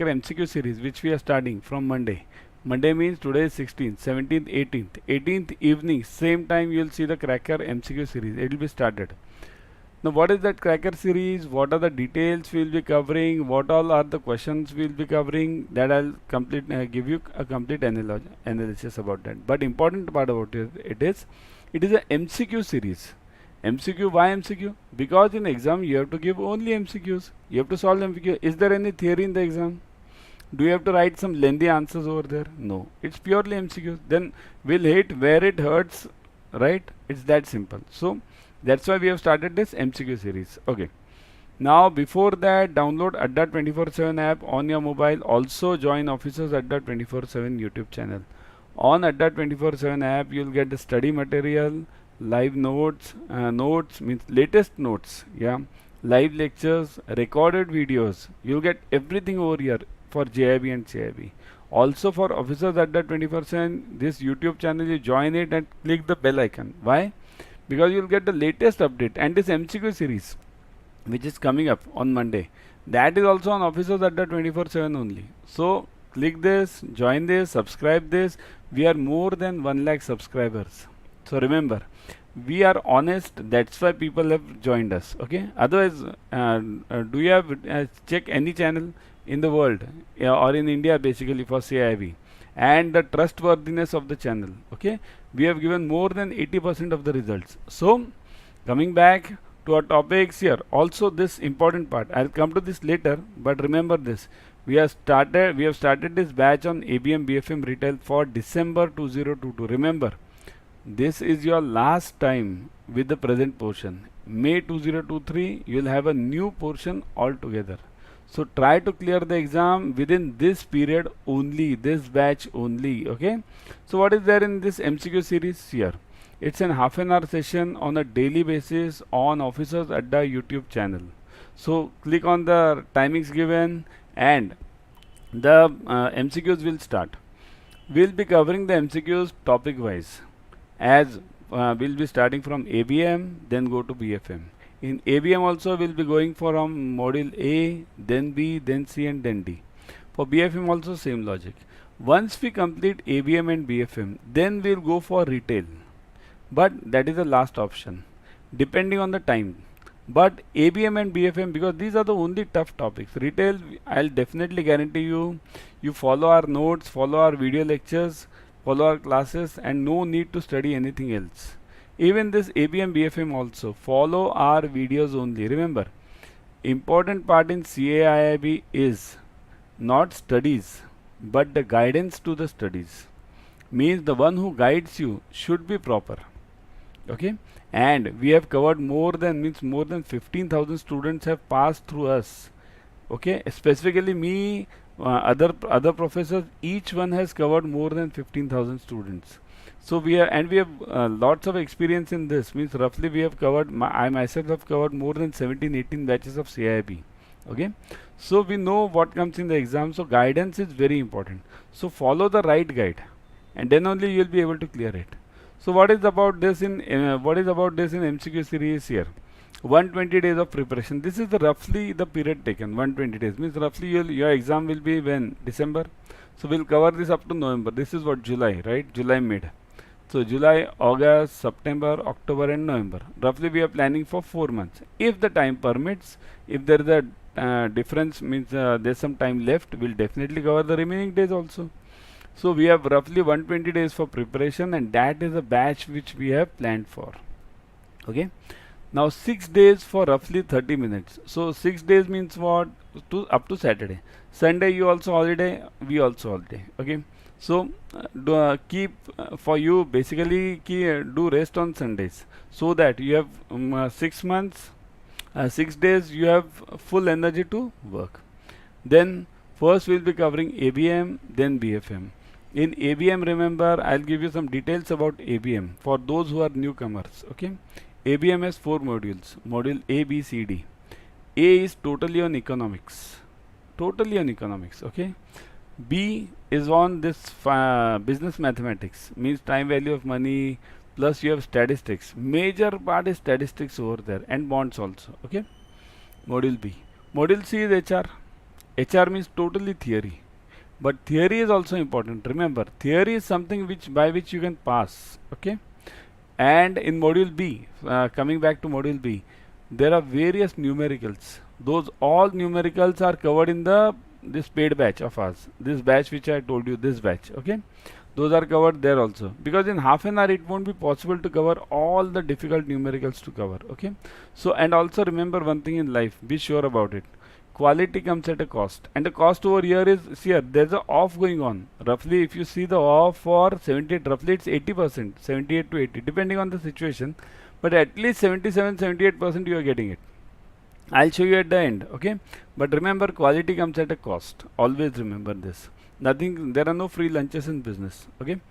cracker MCQ series which we are starting from Monday. Monday means today is 16th, 17th, 18th. 18th evening, same time you will see the cracker MCQ series. It will be started. Now what is that cracker series? What are the details we will be covering? What all are the questions we will be covering? That I'll give you a complete analysis about that. But important part about it is a MCQ series. MCQ, why MCQ? Because in exam you have to give only MCQs. You have to solve MCQ. Is there any theory in the exam? Do you have to write some lengthy answers over there? No. It's purely MCQs. Then we'll hit where it hurts, right? It's that simple. So that's why we have started this MCQ series. Okay. Now before that, download Adda 24/7 app on your mobile. Also join Officers Adda 24/7 YouTube channel. On Adda 24/7 app, you'll get the study material, live notes, notes means latest notes, yeah, live lectures, recorded videos. You'll get everything over here for JAIIB and CAIIB. Also for Officers Adda 24/7, this YouTube channel, you join it and click the bell icon. Why? Because you'll get the latest update, and this MCQ series which is coming up on Monday, that is also on Officers Adda 24/7 only. So click this, join this, subscribe this. We are more than 1 lakh subscribers. So remember, we are honest, that's why people have joined us. Okay, otherwise do you have check any channel in the world or in India basically for CAIIB and the trustworthiness of the channel. Okay, we have given more than 80% of the results. So coming back to our topics here, also this important part, I'll come to this later, but remember this, we have started this batch on ABM BFM retail for December 2022. Remember, this is your last time with the present portion. May 2023 you will have a new portion altogether. So try to clear the exam within this period only, this batch only. Okay, so what is there in this MCQ series here? It's an half an hour session on a daily basis on Officers Adda YouTube channel. So click on the timings given and the MCQs will start. We'll be covering the MCQs topic wise, as we'll be starting from ABM, then go to BFM. In ABM also we'll be going from module A, then B, then C and then D. For BFM also same logic. Once we complete ABM and BFM, then we'll go for retail. But that is the last option, depending on the time. But ABM and BFM, because these are the only tough topics. Retail, I'll definitely guarantee you, you follow our notes, follow our video lectures, follow our classes, and no need to study anything else. Even this ABM BFM also, follow our videos only. Remember, important part in CAIIB is not studies, but the guidance to the studies. Means the one who guides you should be proper. Okay, and we have covered more than 15,000 students have passed through us. Okay, specifically me, other professors, each one has covered more than 15,000 students. So we have lots of experience in this. Means roughly we have covered, I myself have covered more than 17-18 batches of CAIIB. Okay, so we know what comes in the exam. So guidance is very important. So follow the right guide, and then only you will be able to clear it. So what is about this in MCQ series here? 120 days of preparation. This is roughly the period taken. 120 days means roughly your exam will be when? December. So we'll cover this up to November. This is what, July, right? July mid. So July, August, September, October and November. Roughly we are planning for 4 months. If the time permits, if there is a difference, means there's some time left, we'll definitely cover the remaining days also. So we have roughly 120 days for preparation, and that is a batch which we have planned for. Okay. Now 6 days for roughly 30 minutes. So 6 days means what? Up to Saturday. Sunday you also holiday, we also holiday. Okay. So keep for you basically do rest on Sundays, so that you have 6 months, 6 days you have full energy to work. Then first we'll be covering ABM, then BFM. In ABM, remember, I'll give you some details about ABM for those who are newcomers. Okay, ABM has 4 modules. Module A, B, C, D. A is totally on economics. Okay. B is on this business mathematics, means time value of money, plus you have statistics. Major part is statistics over there, and bonds also. Okay. Module B. Module C is HR. HR means totally theory. But theory is also important. Remember, theory is something by which you can pass. Okay. And in module B, coming back to module B, there are various numericals. Those all numericals are covered in this paid batch of ours. This batch which I told you, this batch. Okay. Those are covered there also, because in half an hour it won't be possible to cover all the difficult numericals to cover. Okay. So, and also remember one thing in life, be sure about it. Quality comes at a cost, and the cost over here is, see here, there's a off going on. Roughly, if you see the off for 78, roughly it's 80%, 78 to 80, depending on the situation, but at least 77, 78% you are getting it. I'll show you at the end. Okay. But remember, quality comes at a cost. Always remember this. Nothing, there are no free lunches in business. Okay.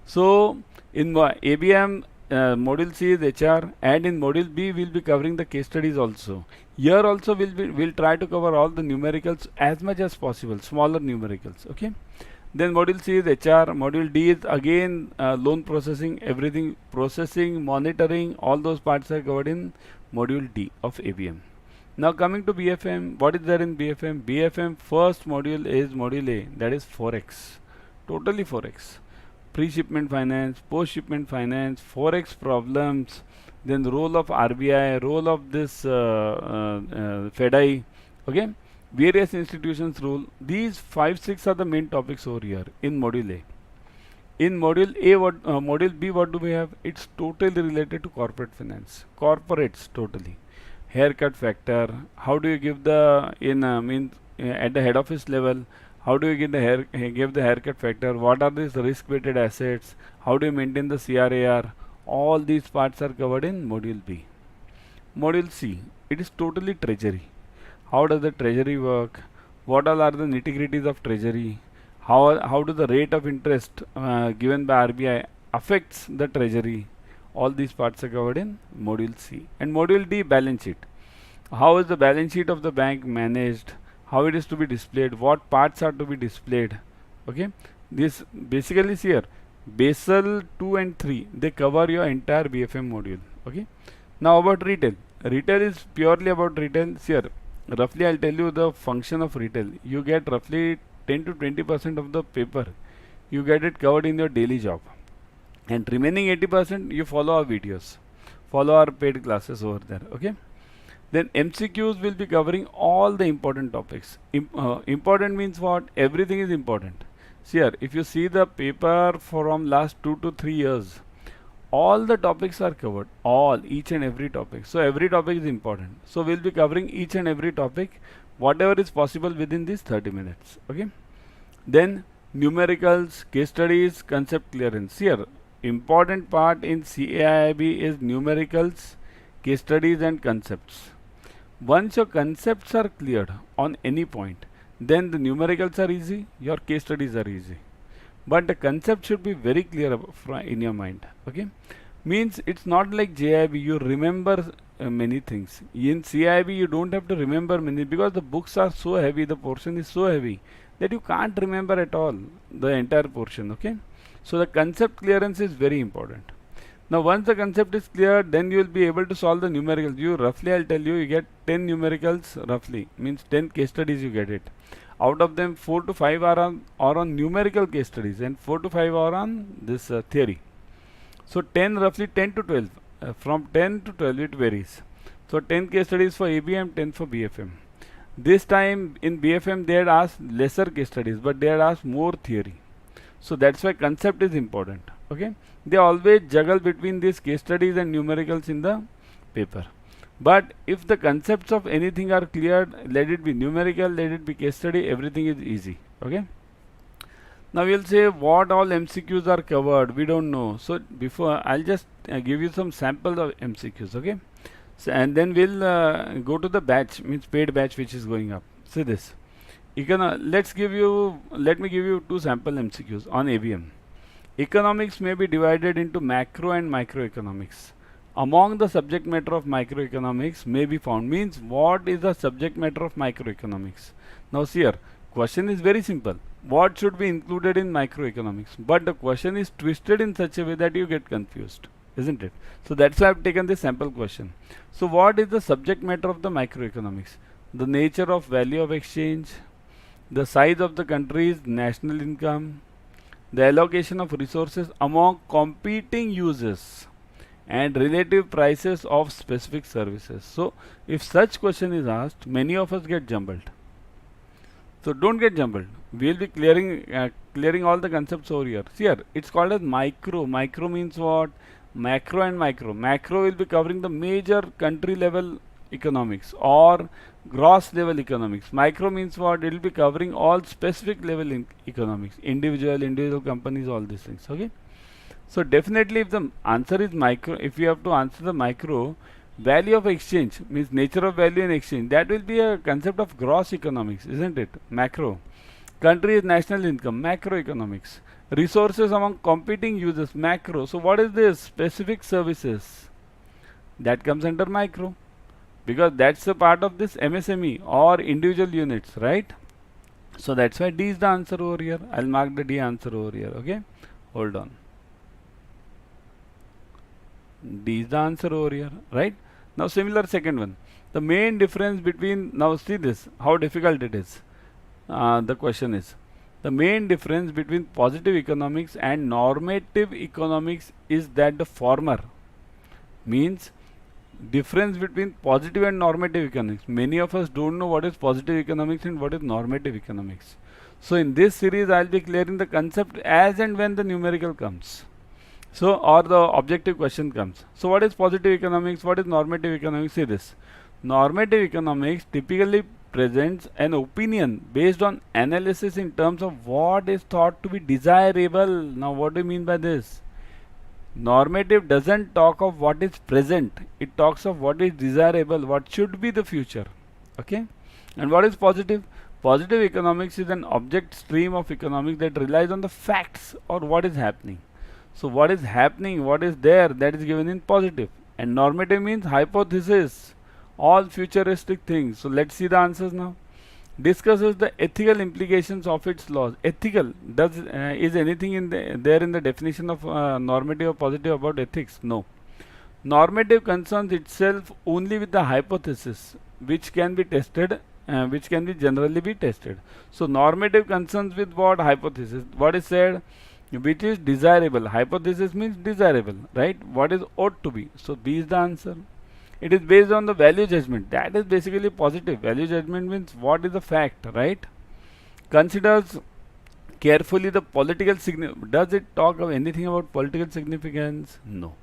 So in ABM, module C is HR, and in module B we'll be covering the case studies also. Here also we'll try to cover all the numericals as much as possible, smaller numericals. Okay. Then module C is HR, module D is again loan processing, everything processing, monitoring, all those parts are covered in module D of ABM. Now coming to BFM, what is there in BFM? BFM first module is module A, that is Forex, totally Forex. Pre-shipment finance, post-shipment finance, Forex problems, then the role of RBI, role of this FEDI, okay, various institutions rule. These 5-6 are the main topics over here in module A. In module A, module B, what do we have? It's totally related to corporate finance, corporates totally. Haircut factor, how do you give the at the head office level, how do you give the haircut factor, what are these risk weighted assets, how do you maintain the CRAR, all these parts are covered in module B. Module C, it is totally treasury. How does the treasury work, what all are the nitty-gritties of treasury, how do the rate of interest given by RBI affects the treasury. All these parts are covered in module C. And module D, balance sheet. How is the balance sheet of the bank managed? How it is to be displayed? What parts are to be displayed? Okay. This basically see here, Basel 2 and 3, they cover your entire BFM module. Okay. Now about retail. Retail is purely about retail. See here, roughly I'll tell you the function of retail. You get roughly 10 to 20% of the paper. You get it covered in your daily job. And remaining 80% you follow our videos, follow our paid classes over there. Okay. Then MCQs will be covering all the important topics. Important means what? Everything is important. See here, if you see the paper from last 2 to 3 years, all the topics are covered, each and every topic. So every topic is important. So we'll be covering each and every topic, whatever is possible within these 30 minutes. Okay. Then numericals, case studies, concept clearance. Here, important part in CAIIB is numericals, case studies and concepts. Once your concepts are cleared on any point, then the numericals are easy, your case studies are easy. But the concept should be very clear in your mind. Okay. Means it's not like JAIIB, you remember many things. In CAIIB you don't have to remember many, because the books are so heavy, the portion is so heavy that you can't remember at all the entire portion. Okay. So the concept clearance is very important. Now once the concept is clear, then you will be able to solve the numericals. You roughly, I'll tell you, you get 10 numericals roughly, means 10 case studies you get it. Out of them 4 to 5 are on numerical case studies, and 4 to 5 are on this theory. So 10, roughly 10 to 12. From 10 to 12 it varies. So 10 case studies for ABM, 10 for BFM. This time in BFM they had asked lesser case studies, but they had asked more theory. So that's why concept is important. Okay. They always juggle between these case studies and numericals in the paper. But if the concepts of anything are cleared, let it be numerical, let it be case study, everything is easy. Okay. Now we'll say what all MCQs are covered. We don't know. So before, I'll just give you some samples of MCQs. Okay. So, and then we'll go to the batch, means paid batch, which is going up. See this. You can let me give you 2 sample MCQs on ABM. Economics may be divided into macro and microeconomics. Among the subject matter of microeconomics may be found, means what is the subject matter of microeconomics. Now see here, question is very simple. What should be included in microeconomics? But the question is twisted in such a way that you get confused, isn't it? So that's why I've taken this sample question. So what is the subject matter of the microeconomics? The nature of value of exchange, the size of the country's national income, the allocation of resources among competing users, and relative prices of specific services. So, if such question is asked, many of us get jumbled. So don't get jumbled. We'll be clearing all the concepts over here. See here, it's called as micro. Micro means what? Macro and micro. Macro will be covering the major country level economics or gross level economics. Micro means what? It will be covering all specific level economics, individual companies, all these things. Okay. So definitely, if the answer is micro, if you have to answer the micro, value of exchange means nature of value in exchange. That will be a concept of gross economics, isn't it? Macro. Country is national income, macroeconomics. Resources among competing users, macro. So what is this? Specific services. That comes under micro, because that's a part of this MSME or individual units, right? So that's why D is the answer over here. I'll mark the D answer over here. Okay, hold on. D is the answer over here, right? Now similar second one. The main difference between, now see this, how difficult it is. The question is, the main difference between positive economics and normative economics is that the former means difference between positive and normative economics. Many of us don't know what is positive economics and what is normative economics. So in this series, I'll be clearing the concept as and when the numerical comes. So, or the objective question comes. So what is positive economics? What is normative economics? See this. Normative economics typically presents an opinion based on analysis in terms of what is thought to be desirable. Now what do you mean by this? Normative doesn't talk of what is present. It talks of what is desirable, what should be the future. Okay. And what is positive? Positive economics is an object stream of economics that relies on the facts or what is happening. So what is happening, what is there, that is given in positive. And normative means hypothesis, all futuristic things. So let's see the answers now. Discusses the ethical implications of its laws. Ethical, is anything in there in the definition of normative or positive about ethics? No. Normative concerns itself only with the hypothesis, which can be tested, which can be generally be tested. So normative concerns with what? Hypothesis. What is said? Which is desirable. Hypothesis means desirable, right? What is ought to be. So B is the answer. It is based on the value judgment. That is basically positive. Value judgment means what is the fact, right? Considers carefully the political significance. Does it talk of anything about political significance? No.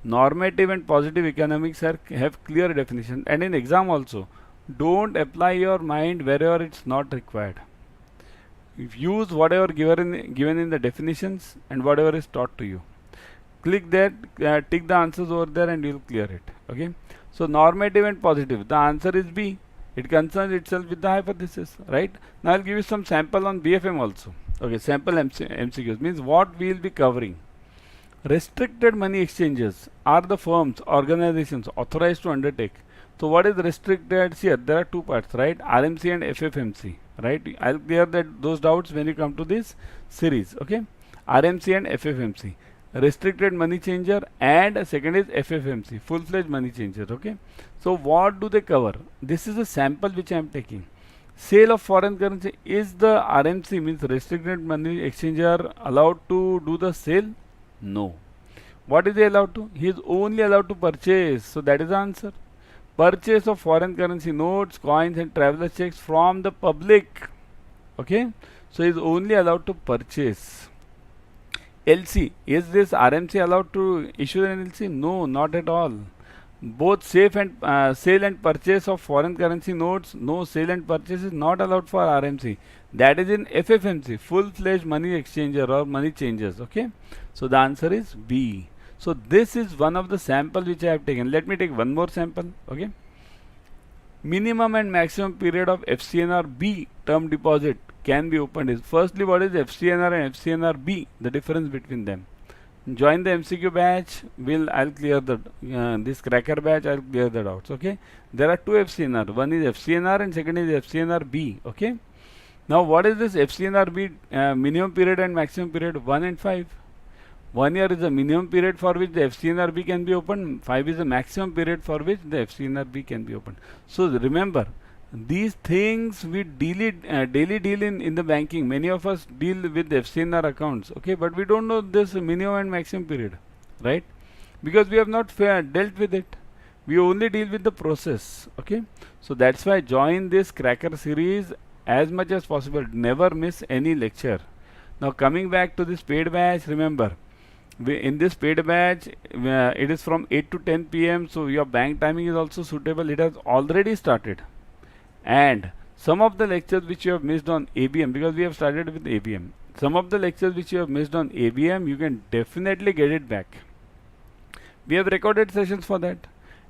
Normative and positive economics have clear definition, and in exam also. Don't apply your mind wherever it's not required. Use whatever given in the definitions and whatever is taught to you. Click that, tick the answers over there and you'll clear it. Okay. So normative and positive. The answer is B. It concerns itself with the hypothesis, right? Now I'll give you some sample on BFM also. Okay, sample MCQs means what we'll be covering. Restricted money exchanges are the firms, organizations authorized to undertake. So what is restricted? See here, there are two parts, right? RMC and FFMC, right? I'll clear those doubts when you come to this series, okay? RMC and FFMC. Restricted money changer, and second is FFMC, full-fledged money changer, okay? So what do they cover? This is a sample which I am taking. Sale of foreign currency. Is the RMC means restricted money exchanger allowed to do the sale? No. What is he allowed to? He is only allowed to purchase. So that is the answer. Purchase of foreign currency notes, coins and traveler checks from the public. Okay. So he is only allowed to purchase. LC. Is this RMC allowed to issue an LC? No, not at all. Both sale and purchase of foreign currency notes. No, sale and purchase is not allowed for RMC. That is in FFMC, full-fledged money exchanger or money changers. Okay. So the answer is B. So this is one of the sample which I have taken. Let me take one more sample. Okay. Minimum and maximum period of FCNR B term deposit can be opened is, firstly, what is FCNR and FCNR B? The difference between them. Join the MCQ batch. I'll clear the this cracker batch. I'll clear the doubts. Okay. There are two FCNR. One is FCNR and second is FCNR B. Okay. Now what is this FCNR B minimum period and maximum period? 1 and 5. 1 year is the minimum period for which the FCNR B can be opened. 5 is the maximum period for which the FCNR B can be opened. So remember, These things we daily deal in the banking. Many of us deal with FCNR accounts, okay, but we don't know this minimum and maximum period, right? Because we have not dealt with it. We only deal with the process, okay? So that's why join this cracker series as much as possible. Never miss any lecture. Now coming back to this paid batch, remember, in this paid batch, it is from 8 to 10 p.m. So your bank timing is also suitable. It has already started. And some of the lectures which you have missed on ABM, because we have started with ABM, some of the lectures which you have missed on ABM, you can definitely get it back. We have recorded sessions for that.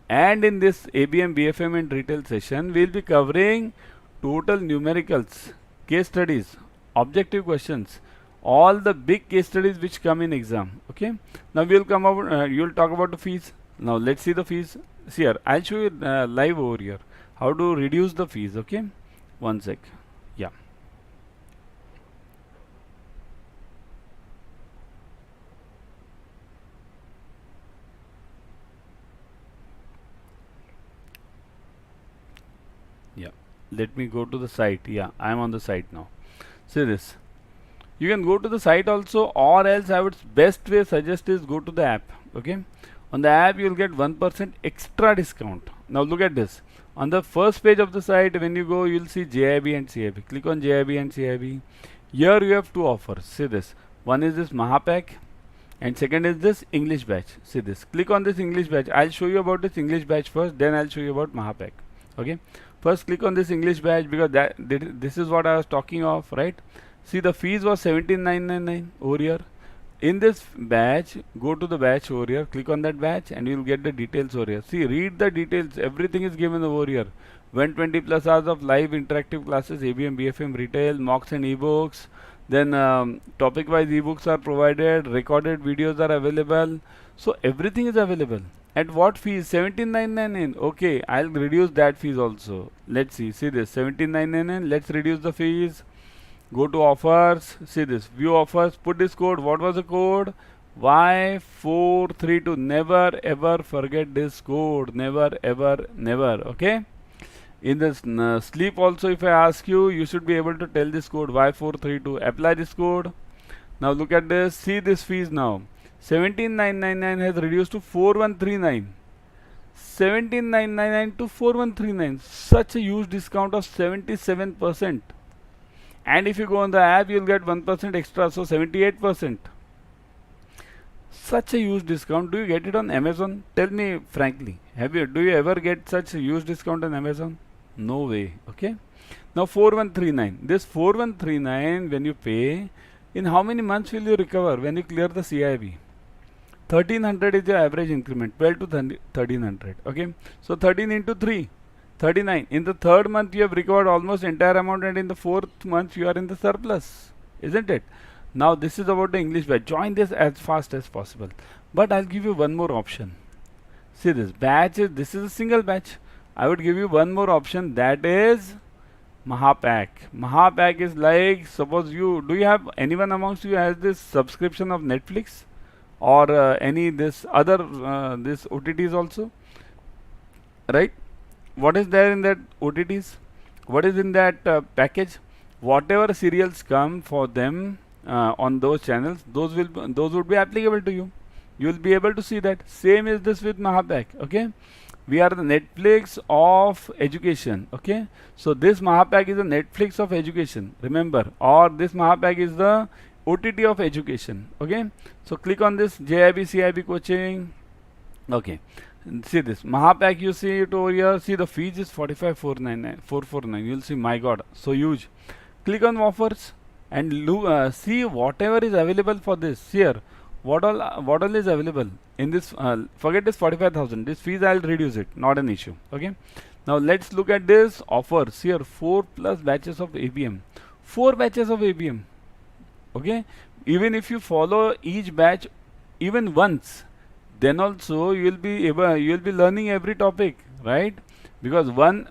And in this ABM, BFM and retail session, we will be covering total numericals, case studies, objective questions, all the big case studies which come in exam. Okay. Now we will come over, you will talk about the fees. Now let's see the fees. See here, I'll show you live over here how to reduce the fees. Okay, one sec. Yeah. Yeah, let me go to the site. Yeah, I am on the site now. See this. You can go to the site also, or else I would best way suggest is go to the app. Okay, on the app you will get 1% extra discount. Now look at this. On the first page of the site, when you go, you will see JAIIB and CAIIB. Click on JAIIB and CAIIB. Here you have two offers. See this. One is this Mahapack, and second is this English batch. See this. Click on this English batch. I'll show you about this English batch first, then I'll show you about Mahapack. Okay. First click on this English batch, because this is what I was talking of, right? See, the fees was 17,999 over here. In this batch, go to the batch over here, click on that batch, and you will get the details over here. See, read the details, everything is given over here. 120 plus hours of live interactive classes, ABM, BFM, retail, mocks and ebooks. Then topic wise ebooks are provided, recorded videos are available. So everything is available. At what fees? 17,999. Okay, I'll reduce that fees also. Let's see this 17,999. Let's reduce the fees. Go to offers, see this, view offers, put this code. What was the code? Y432. Never ever forget this code. Never ever never. Okay. In this sleep also, if I ask you, you should be able to tell this code Y432. Apply this code. Now look at this. See this fees now. 17,999 has reduced to 4,139. 17,999 to 4,139. Such a huge discount of 77%. And if you go on the app, you'll get 1% extra, so 78%. Such a huge discount. Do you get it on Amazon? Tell me frankly. Do you ever get such a huge discount on Amazon? No way. Okay. Now 4139. This 4139, when you pay, in how many months will you recover when you clear the CAIIB? 1300 is your average increment. 12 to 1300. Okay. So 13 into 3. 39. In the third month you have recovered almost entire amount, and in the fourth month you are in the surplus, isn't it? Now this is about the English batch. Join this as fast as possible. But I'll give you one more option. See this batch this is a single batch. I would give you one more option, that is Mahapack. Mahapack is like, suppose do you have anyone amongst you has this subscription of Netflix or any this other this OTTs also, right? What is there in that OTTs? What is in that package? Whatever serials come for them on those channels, those would be applicable to you. You will be able to see that. Same is this with Mahapack. Okay, we are the Netflix of education. Okay, so this Mahapack is the Netflix of education. Remember, or this Mahapack is the OTT of education. Okay, so click on this JAIIB CAIIB coaching. Okay. See this Mahapack, you see it over here. See the fees is 45,499. You'll see, my God, so huge. Click on offers and see whatever is available for this. Here, what all is available in this. Forget this 45,000. This fees I'll reduce it. Not an issue. Okay. Now let's look at this offers. Here 4 plus batches of ABM. 4 batches of ABM. Okay. Even if you follow each batch even once, then also you will be learning every topic, right? Because one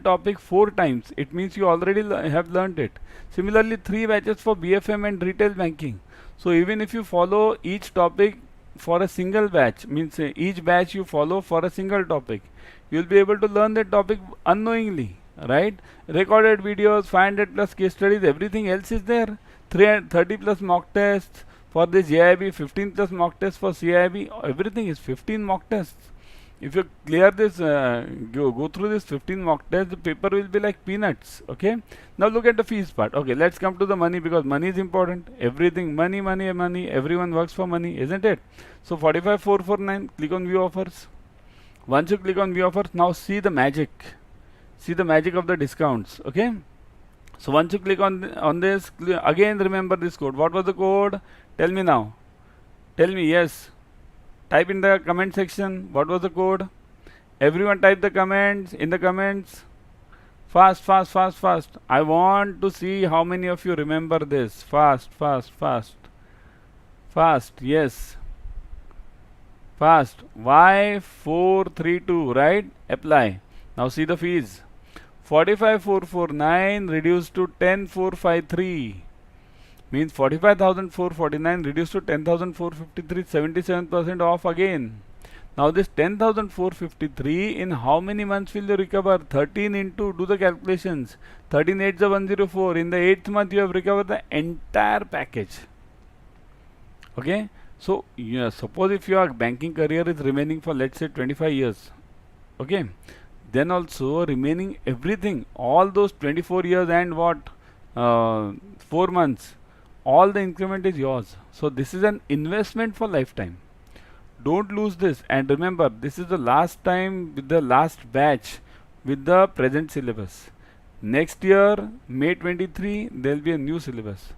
topic 4 times, it means you already have learned it. Similarly, 3 batches for BFM and retail banking. So even if you follow each topic for a single batch, means each batch you follow for a single topic, you will be able to learn that topic unknowingly, right? Recorded videos, 500 plus case studies, everything else is there. 330 plus mock tests for this JAIIB, 15 plus mock tests for CAIIB, everything is 15 mock tests. If you clear this, go through this 15 mock tests, the paper will be like peanuts. Okay. Now look at the fees part. Okay, let's come to the money, because money is important. Everything money, money, money. Everyone works for money, isn't it? So 45,449. Click on view offers. Once you click on view offers, now see the magic. See the magic of the discounts. Okay. So once you click on this, again remember this code. What was the code? Tell me now. Tell me. Yes. Type in the comment section. What was the code? Everyone type the comments in the comments. Fast, fast, fast, fast. I want to see how many of you remember this. Fast, fast, fast. Fast. Yes. Fast. Y432, right? Apply. Now see the fees. 45,449 reduced to 10,453. Means 45,449 reduced to 10,453, 77% off again. Now this 10,453, in how many months will you recover? 13 into, do the calculations. 13 8 is 104. In the 8th month you have recovered the entire package. Okay. So yeah, suppose if your banking career is remaining for, let's say, 25 years. Okay. Then also remaining everything, all those 24 years and what? 4 months. All the increment is yours. So this is an investment for lifetime. Don't lose this. And remember, this is the last time with the last batch with the present syllabus. Next year, May 23, there will be a new syllabus.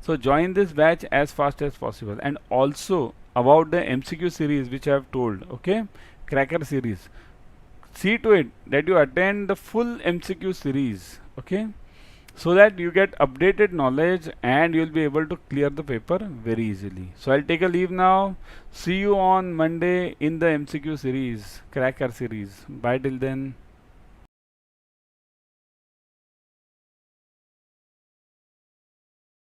So join this batch as fast as possible. And also about the MCQ series which I have told, okay, cracker series. See to it that you attend the full MCQ series, okay, so that you get updated knowledge and you'll be able to clear the paper very easily. So I'll take a leave now. See you on Monday in the MCQ series, cracker series. Bye till then.